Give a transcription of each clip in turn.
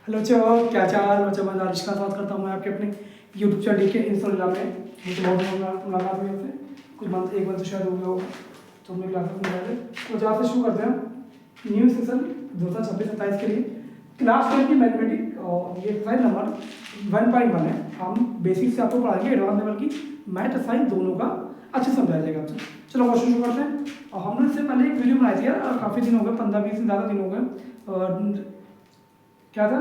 Hello बच्चों, क्या चाल बच्चों। मैं दानिश का बात करता हूँ। मैं आपके अपने यूट्यूब चैनल के इंस्टाग्राम में मुझे बहुत मुलाकात हुई आपसे कुछ मंथ एक मंथ शायद हो गया होगा। तो हमने क्लासेस में बैठे तो जहाँ से शुरू करते हैं न्यू सेशन 2026-27 के लिए क्लास 12 की मैथमेटिक और ये एक्सरसाइज नंबर 1.1 है। हम बेसिक से आपको पढ़ाएंगे एडवांस लेवल की मैथ साइंस दोनों का अच्छे से समझाया जाएगा आपसे। चलो क्वेश्चन शुरू करते हैं। और हमने इससे पहले एक वीडियो बनाई थी यार, काफ़ी दिन हो गए, 15-20 से ज़्यादा दिन हो गए। क्या था,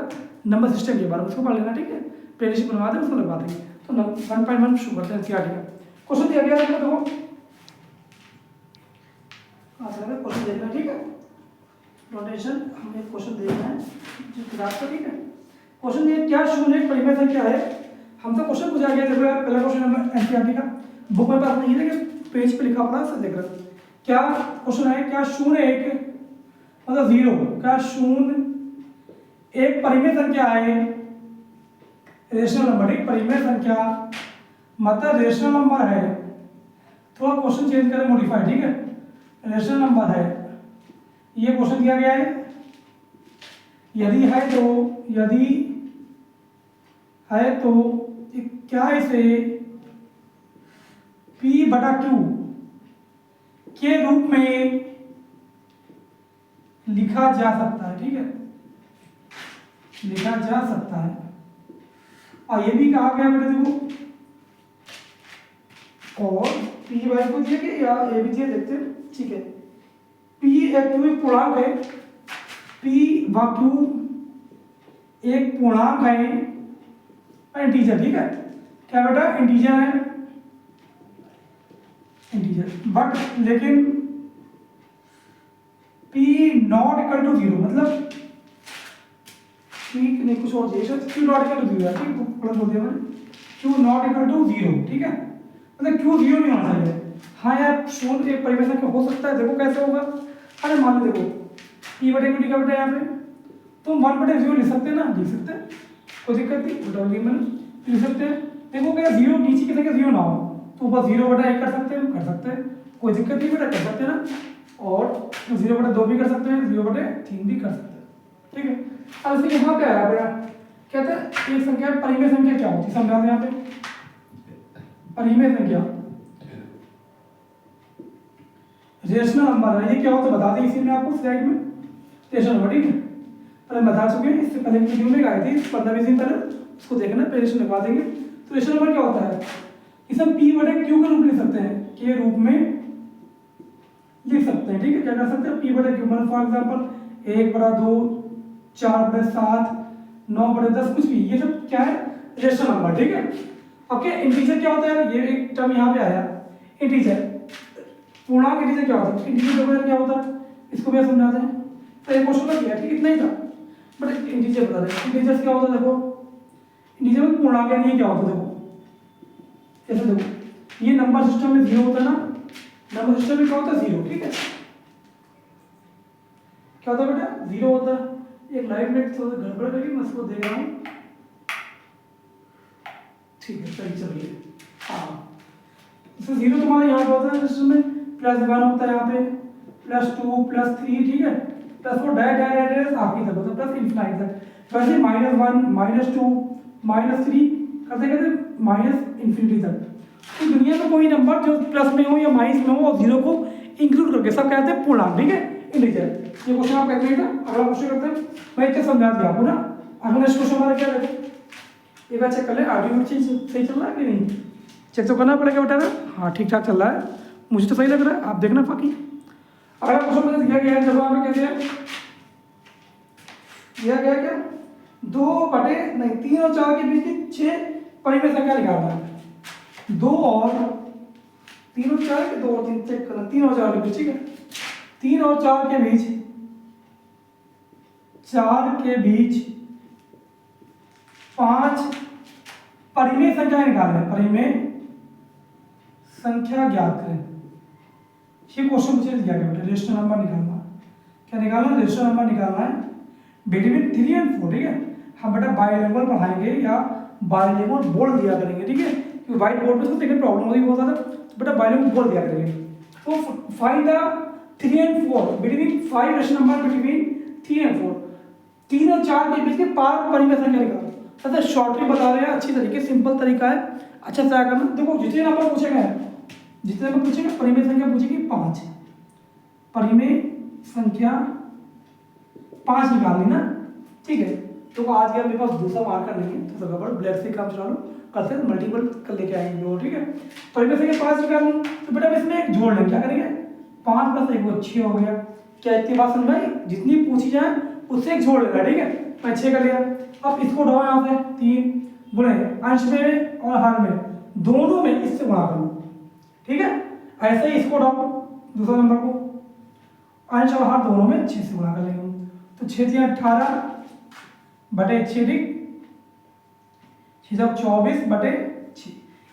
नंबर सिस्टम के बारे में, उसको पढ़ लेना, ठीक है। प्लेलिस्ट बनवा दें, उसको लगवा देंगे। तो 1.1 शुरू करते हैं। सीआरटी का क्वेश्चन दिया गया है, देखो क्वेश्चन देखना, ठीक है। नोटेशन हमें क्वेश्चन देखना है जो किताब का, ठीक है। क्वेश्चन ये क्या शून्य एक परिमेय संख्या है। हमसे क्वेश्चन पूछा गया, देखो यार पहला क्वेश्चन नंबर एनसीईआरटी का बुक में पास नहीं है लेकिन पेज पे लिखा पड़ा है, देख रहे हो क्या क्वेश्चन है। क्या शून्य एक मतलब जीरो, क्या शून्य एक परिमेय संख्या है, रेशनल नंबर, एक परिमेय संख्या मतलब रेशनल नंबर है। थोड़ा क्वेश्चन चेंज करें, मॉडिफाई, ठीक है। रेशनल नंबर है, ये क्वेश्चन दिया गया है। यदि है तो क्या इसे P/Q के रूप में लिखा जा सकता है, ठीक है, लिखा जा सकता है। और ये भी कहा गया बेटा देखो, और P/Q दिया कि या ए भी दिया, देखते हैं, ठीक है। P/Q एक पूर्णांक है, P/Q एक पूर्णांक है, इंटीजर, ठीक है। क्या बेटा, इंटीजर है, इंटीजर। बट लेकिन P≠0 मतलब ठीक नहीं, कुछ और चाहिए। Q≠0 है, ठीक, गलत बोल दिया मैंने। Q≠0, ठीक है, मतलब Q 0 नहीं होना चाहिए। हाँ यार, शून्य एक परिमेय संख्या हो सकता है, देखो कैसे होगा। अरे मान लो देखो P/Q लिखा बेटा यहाँ पे, तुम 1/0 लिख सकते हैं ना, लिख सकते हैं, कोई दिक्कत नहीं, उल्टा मैंने लिख सकते हैं। देखो क्या 0 नीचे की संख्या 0 ना हो तो ऊपर 0/1 कर सकते हैं, कर सकते हैं, कोई दिक्कत नहीं बेटा, कर सकते हैं ना। और 0/2 भी कर सकते हैं, 0/3 भी कर सकते हैं, ठीक है। अब इसके यहाँ क्या है बेटा, कहते हैं एक संख्या परिमेय संख्या क्या होती है, समझा दें यहाँ पे। परिमेय संख्या रेशनल नंबर है, ये क्या होता है बता दें इसी में आपको स्लाइड में। रेशनल नंबर, ठीक है, पहले बता चुके हैं, इससे पहले वीडियो में आए थे 15-20 दिन पहले, उसको देखना, प्लेलिस्ट लगवा देंगे। तो रेशनल नंबर क्या होता है, इसे हम P/Q के रूप में लिख सकते हैं, के रूप में लिख सकते हैं, ठीक है। क्या कर सकते हैं, P/Q मतलब फॉर एग्जांपल 1/2, 4/7, 9/10, कुछ भी, ये सब क्या है, रेशनल नंबर, ठीक है। अब क्या इंटीजर क्या होता है, ये एक टर्म यहाँ पे आया, इंटीजर, पूर्णांक इंटीजर क्या होता है, इंटीजर क्या होता है, इसको भी समझा दें। तो एक क्वेश्चन का किया, ठीक, इतना ही था, बट इंटीजर बता रहे। इंटीजर क्या होता है, देखो इंटीजर में पूर्णांक है, ये क्या होता है, देखो ऐसे देखो, ये नंबर सिस्टम में 0 होता है ना, नंबर सिस्टम में क्या होता है, 0, ठीक है। क्या होता है बेटा, 0 होता है। एक लाइव नेट थोड़ा गड़बड़ करके मैं इसको देख रहा हूँ, ठीक है, सही चल रही है। हाँ, इसमें 0 तुम्हारा यहाँ पे होता है, सिस्टम में +1 होता है, यहाँ पे +2 +3, ठीक है, +4 डायरेक्ट आखिरी तक होता है, प्लस इनफिनिटी तक। वैसे -1 -2 -3 करते करते -इनफिनिटी तक। तो दुनिया में कोई नंबर जो प्लस में हो या माइनस में हो और 0 को इंक्लूड करके सब कहते हैं पूर्णांक, ठीक है, इंटीजर। ये क्वेश्चन आप कहते हैं ना, अगला क्वेश्चन करते हैं, मैं इतना समझा दिया आपको ना। अगला नेक्स्ट क्वेश्चन हमारा क्या है, एक बार चेक कर ले ऑडियो में चीज सही चल रहा है कि नहीं, चेक तो करना पड़ेगा बेटा ना। हाँ ठीक ठाक चल रहा है, मुझे तो सही लग रहा है, आप देखना बाकी। अगला क्वेश्चन मुझे दिया गया है, जब हमें कहते हैं दिया गया क्या, 3 और 4 के बीच की 6 परिमेय संख्या निकालना है। 2 और 3 और 4 के 2 और 3 चेक करना, 3 और 4 के बीच, ठीक है, 3 और 4 के बीच, 4 के बीच 5 परिमेय संख्या निकालना है, परिमेय संख्या ज्ञात करें। ये क्वेश्चन मुझे दिया गया बेटा, रेशनल नंबर निकालना, क्या निकालना, रेशनल नंबर निकालना है बिटवीन 3 और 4, ठीक है। हम बेटा बाइलिंगुअल पढ़ाएंगे या बाइलिंगुअल बोल दिया करेंगे, ठीक है, क्योंकि व्हाइट बोर्ड पे तो देखिए प्रॉब्लम होती है बहुत ज़्यादा, तो बेटा बाइलिंगुअल बोल दिया करेंगे। तो फाइंड द 3 और 4 बिटवीन 5 रेशनल नंबर बिटवीन 3 और 4, 3 और 4 के बीच के पार परिमेय संख्या निकालो। सबसे शॉर्ट में बता रहे हैं, अच्छी तरीके, सिंपल तरीका है, अच्छा से करना। देखो जितने नंबर पूछे गए हैं, जितने नंबर पूछेंगे, परिमेय संख्या पूछेगी 5, परिमेय संख्या 5 निकालनी ना, ठीक है। तो आज के मेरे पास दूसरा मार्क कर लेंगे, तो गड़बड़ ब्लैक से काम चला लो, कल से मल्टीपल कर लेके आएंगे वो, ठीक है। परिमेय संख्या 5 निकालनी, तो बेटा इसमें एक जोड़ लेंगे, क्या करेंगे, 5 + 1 वो 6 हो गया। क्या इतनी बात समझ भाई, जितनी पूछी जाए उससे एक जोड़ लेना, ठीक है। मैं 6 कर लिया। अब इसको उठाओ यहाँ से, 3 गुणे अंश में और हर में, दोनों में इससे गुणा करो, ठीक है। ऐसे ही इसको उठाओ, दूसरा नंबर को, अंश और हर दोनों में 6 से गुणा कर लेंगे। तो 6 × 18 बटे 6 6 24 बटे 6।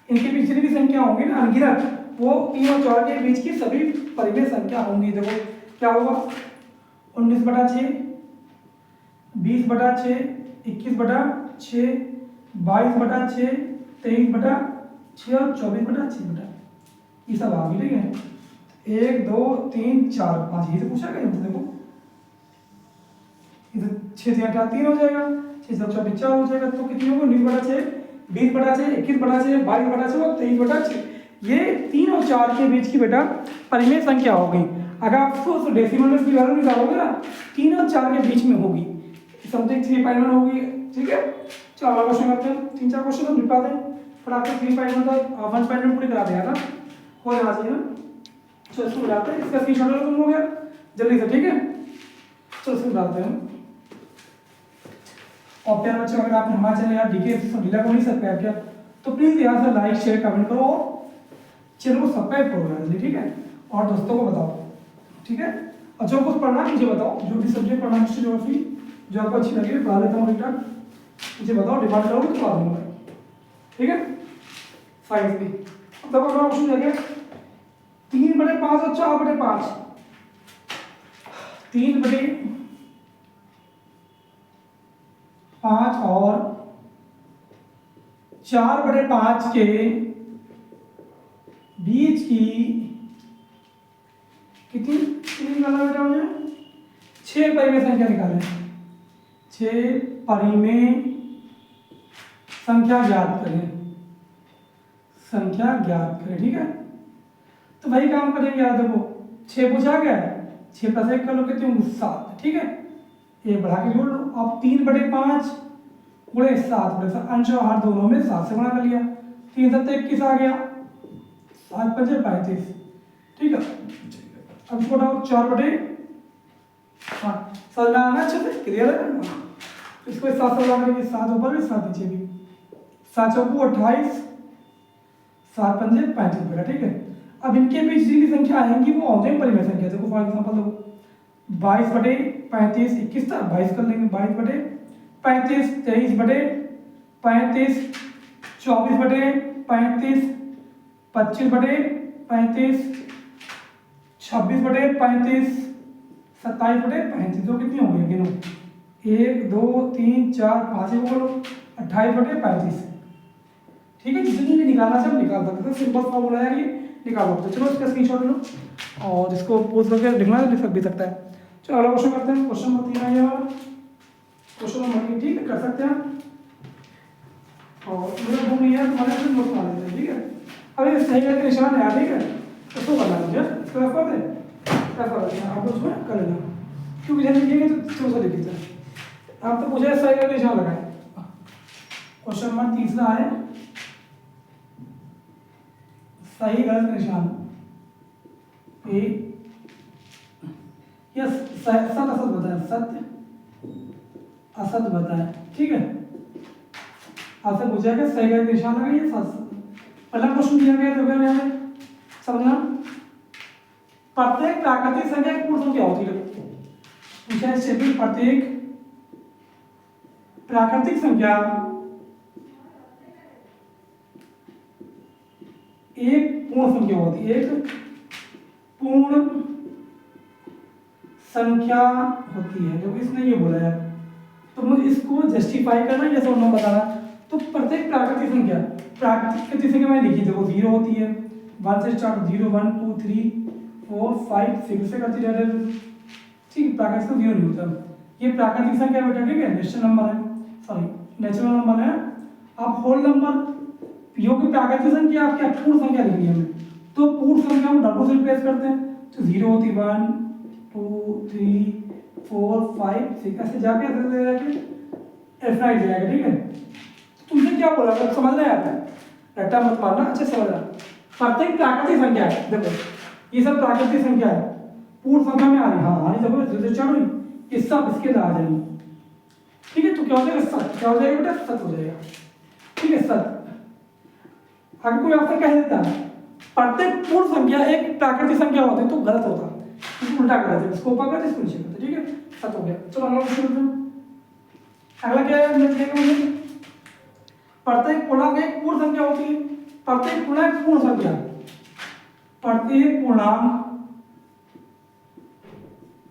इनके बीच जितनी भी संख्या होंगी ना अनगिनत, वो 3 और 4 के बीच की सभी परिमेय संख्या होंगी। देखो क्या होगा, 19/6, 20/6, 21/6, 22/6, 23/6 और 24/6 बेटा, ये सब आ गई, ठीक है। 1 2 3 4 5, ये तो पूछा गया हमसे। देखो इधर 6 से 18 3 हो जाएगा, 6 से 24 4 हो जाएगा। तो कितनी होगी, 19/6, 20/6, 21/6, 22/6 और 23/6। ये 3 और 4 के बीच की बेटा परिमेय संख्या हो गई। अगर आप उसको डेसिमल में इसकी वैल्यू निकालोगे ना, 3 और 4 के बीच में होगी, समथिंग 3.1 होगी, ठीक है। चलो अगला क्वेश्चन करते हैं, 3-4 क्वेश्चन तो निपटा दें, पर आपको 3.1 था 1.1 पूरी करा देगा ना, हो जाना चाहिए ना। चलो इसको मिलाते हैं, इसका स्क्रीनशॉट तुम हो गया जल्दी से, ठीक है। चलो इसको मिलाते हैं। और प्यारे बच्चों, अगर आपने हमारे चैनल या डीके ढीला को नहीं सब्सक्राइब किया तो प्लीज यहाँ से लाइक शेयर कमेंट करो और चैनल को सब्सक्राइब करो जल्दी, ठीक है। और दोस्तों को बताओ, ठीक है। और जो कुछ पढ़ना मुझे बताओ, जो भी सब्जेक्ट पढ़ना, हिस्ट्री ज्योग्राफी जो आपको अच्छी लगे पढ़ा लेता हूँ बेटा, मुझे बताओ, डिमांड करोगे तो पढ़ा दूंगा, ठीक है। साइंस भी अब देखो अगला क्वेश्चन देखें, 3/5 और 4/5, 3/5 और 4/5 के बीच की कितनी निकालना बेटा मुझे, 6 परिमेय संख्या निकालें, 6 परिमेय संख्या ज्ञात करें, संख्या ज्ञात करें, ठीक है। तो वही काम करेंगे यार, देखो 6 पूछा गया है, 6 + 1 कर लो, कितने होंगे 7, ठीक है। ये बढ़ा के जोड़ लो। अब 3/5 गुणे 7, अंश और हर दोनों में 7 से गुणा कर लिया, 3 × 7 = 21 आ गया, 7 × 5 = 35, ठीक है। अब इसको उठाओ, 4/5 समझ आना अच्छे से, क्लियर है। इसको 7 से गुणा करेंगे, 7 ऊपर भी 7 नीचे भी, 7 × 4 = 28, 7 × 5 = 35 बेटा, ठीक है। अब इनके बीच जितनी संख्या आएंगी वो हो जाएंगी परिमेय संख्या। देखो फॉर एग्जांपल देखो, 22/35 21 था, 22 कर लेंगे, 22/35, 23/35, 24/35, 25/35, 26/35, 27/35, तो कितनी हो गई गिनो, 1 2 3 4 5 बोलो, 28/35, ठीक है। जितनी भी निकालना सब निकाल सकते हैं, सिंपल फॉर्मूला है ये, निकाल सकते हो। चलो इसका स्क्रीनशॉट लो और इसको पोस्ट करके लिखना है, लिख भी सकता है। चलो अगला क्वेश्चन करते हैं, क्वेश्चन नंबर 3 है ये वाला, क्वेश्चन नंबर 3, ठीक है, कर सकते हैं। और मेरा बुक नहीं है, तुम्हारे से नोट बना लेते हैं, ठीक है। अब ये सही करके निशान है, ठीक है, तो इसको करना है मुझे, इसको रफ कर दे, रफ कर देना, आप उसमें कर लेना, क्योंकि जब लिखेंगे तो थोड़ा सा लिख दीजिए। आप तो मुझे सही करके निशान लगाए। क्वेश्चन नंबर 3 है, सही गलत निशान, यस सत्य असत बताए, सत्य असत बताए, ठीक है। आपसे पूछा गया सही गलत निशान लगाइए, पहला क्वेश्चन दिया गया तो यहाँ पे समझना, प्रत्येक प्राकृतिक संख्या एक पूर्ण संख्या होती है। पूछा है स्टेटमेंट, प्रत्येक प्राकृतिक संख्या एक पूर्ण संख्या होती है, एक पूर्ण संख्या होती है। जो इसने ये बोला है, तो मुझे इसको जस्टिफाई करना या सो बताना। तो प्रत्येक प्राकृतिक संख्या, प्राकृतिक संख्या मैंने लिखी, देखो 0 होती है, 1 से स्टार्ट, 0 1 2 3 4 5 6 से करती रहती है, ठीक। प्राकृतिक 0 नहीं होता, ये प्राकृतिक संख्या बेटा, ठीक है, नेचुरल नंबर है, सॉरी नेचुरल नंबर है। अब होल नंबर, यो की प्राकृतिक संख्या आपकी पूर्ण संख्या लिखनी है हमें, तो पूर्ण संख्या हम डब्ल्यू से रिप्लेस करते हैं, तो 0 होती 1 2 3 4 5 6 ऐसे जाके F9 जाएगा, ठीक है। तुमसे क्या बोला, अगर समझ रहे हैं आप, रट्टा मत मारना, अच्छे समझ रहा। प्रत्येक प्राकृतिक संख्या है, देखो ये सब प्राकृतिक संख्या है, पूर्ण संख्या में आ रही, हाँ आनी देखो जो चढ़ रही, ये सब इसके अंदर आ जाएंगे, ठीक है। तो क्या हो जाएगा, सत, क्या हो जाएगा बेटा, सत हो जाएगा, ठीक है, सत। अगर कोई आपसे कह देता है प्रत्येक पूर्ण संख्या एक प्राकृतिक संख्या होती है तो गलत होता, इसको उल्टा कर देते, इसको ऊपर करते, इसको नीचे करते, ठीक है, सत हो गया। चलो अगला क्वेश्चन करते हैं। अगला क्या है, प्रत्येक पूर्णांक एक पूर्ण संख्या होती है, प्रत्येक पूर्णांक पूर्ण संख्या, प्रत्येक पूर्णांक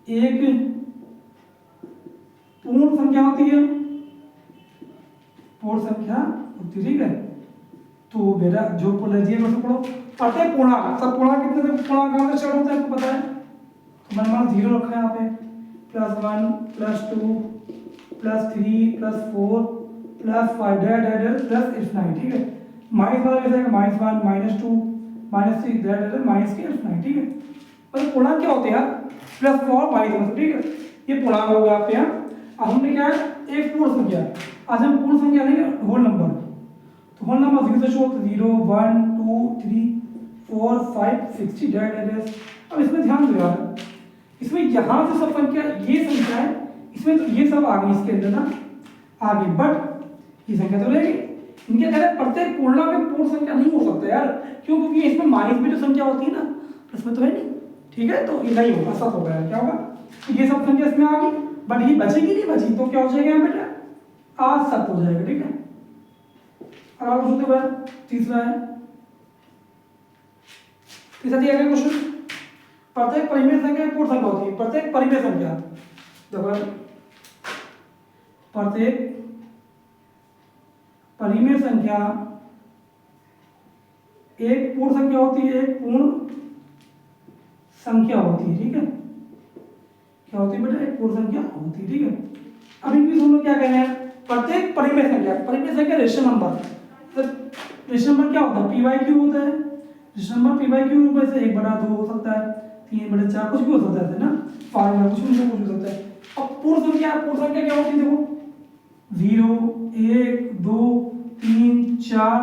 एक पूर्ण संख्या होती है, पूर्ण संख्या होती है, ठीक है। तो बेटा जो दिए उसको पढ़ो, प्रत्येक पूर्णांक, सब पूर्णांक कितने थे, पूर्णांक कहाँ से स्टार्ट होता है आपको पता है, तो मैंने मान 0 रखा है यहाँ पे, +1 +2 +3 +4 +5 +F9, ठीक है। माइनस वाला कैसे आएगा, -1 -2 -3 -F9, ठीक है। मतलब पूर्णांक क्या होते हैं यार, +4 -1, ठीक है, ये पूर्णांक हो गया आपके यहाँ। अब हमने क्या है, एक पूर्ण संख्या, आज हम पूर्ण संख्या लेंगे होल नंबर, तो होल नंबर 0 से शुरू होता है, 0 1 2 3 4 5 6, ठीक है। अब इसमें ध्यान दो यार, इसमें यहाँ से सब संख्या, ये संख्या है, इसमें तो ये सब आ गई इसके अंदर ना, आ गई, बट ये संख्या तो रहेगी। इनके कह रहे प्रत्येक पूर्णांक में पूर्ण संख्या नहीं हो सकता यार, क्यों, क्योंकि इसमें माइनस भी तो संख्या होती है ना, इसमें तो है नहीं, ठीक है। तो ये नहीं होगा, सत होगा यार, क्या होगा, तो ये सब संख्या इसमें आ गई, बट ये बचेगी नहीं बची, तो क्या हो जाएगा यहाँ बेटा, आज सत हो जाएगा, ठीक है। अब आप सोचते हो तीसरा है, तीसरा दिया गया क्वेश्चन, प्रत्येक परिमेय संख्या पूर्ण संख्या होती है, प्रत्येक परिमेय संख्या, देखो प्रत्येक परिमेय संख्या एक पूर्ण संख्या होती है, एक पूर्ण संख्या होती है, ठीक है। क्या होती है बेटा, एक पूर्ण संख्या होती है, ठीक है। अब इंग्लिश हम लोग क्या कह रहे हैं, प्रत्येक परिमेय संख्या, परिमेय संख्या रेशनल नंबर, रेशनल नंबर क्या होता है, PQ होता है, रेशनल नंबर PQ रूप से 1/2 हो सकता है, 3/4 कुछ भी हो सकता है ना, फार्मूला कुछ भी हो सकता है। अब पूर्ण संख्या, पूर्ण संख्या क्या होती है, देखो 0 1 2 3 4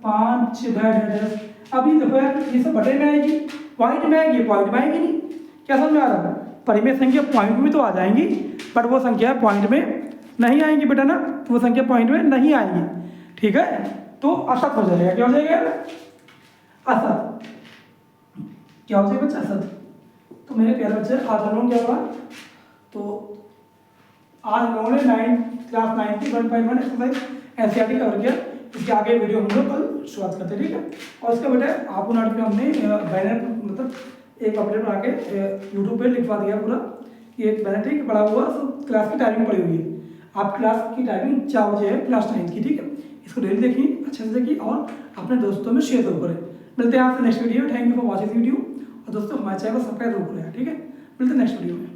5 6 10। अभी देखो यार, ये सब बटे में आएगी, पॉइंट में आएगी, पॉइंट में आएगी नहीं, क्या समझ में आ रहा है, परिमेय संख्या पॉइंट में तो आ जाएंगी, बट वो संख्या पॉइंट में नहीं आएंगी बेटा ना, तो वो संख्या पॉइंट में नहीं आएंगी, ठीक है। तो असत हो जाएगा, क्या हो जाएगा, असत, क्या हो जाएगा बच्चा, असत। तो मेरे प्यारे बच्चे, आज हम लोग क्या हुआ, तो आज हम लोगों ने क्लास 9 की 1.1 एक्सरसाइज NCERT कवर किया। इसके आगे वीडियो हम लोग कल शुरुआत करते, ठीक है। और इसका बेटा आपको नोट पे हमने बैनर, मतलब एक अपडेट बना के यूट्यूब पे लिखवा दिया पूरा, ये बैनर, ठीक है, पड़ा हुआ, सब क्लास की टाइमिंग पड़ी हुई है, आप क्लास की टाइमिंग 4 बजे है, क्लास 9 की, ठीक है। इसको डेली देखिए, अच्छे से देखिए और अपने दोस्तों में शेयर जरूर करें। मिलते हैं आपसे next video, thank you for watching video, और दोस्तों हमारे चैनल को सब्सक्राइब जरूर करें, ठीक है। मिलते हैं नेक्स्ट वीडियो में।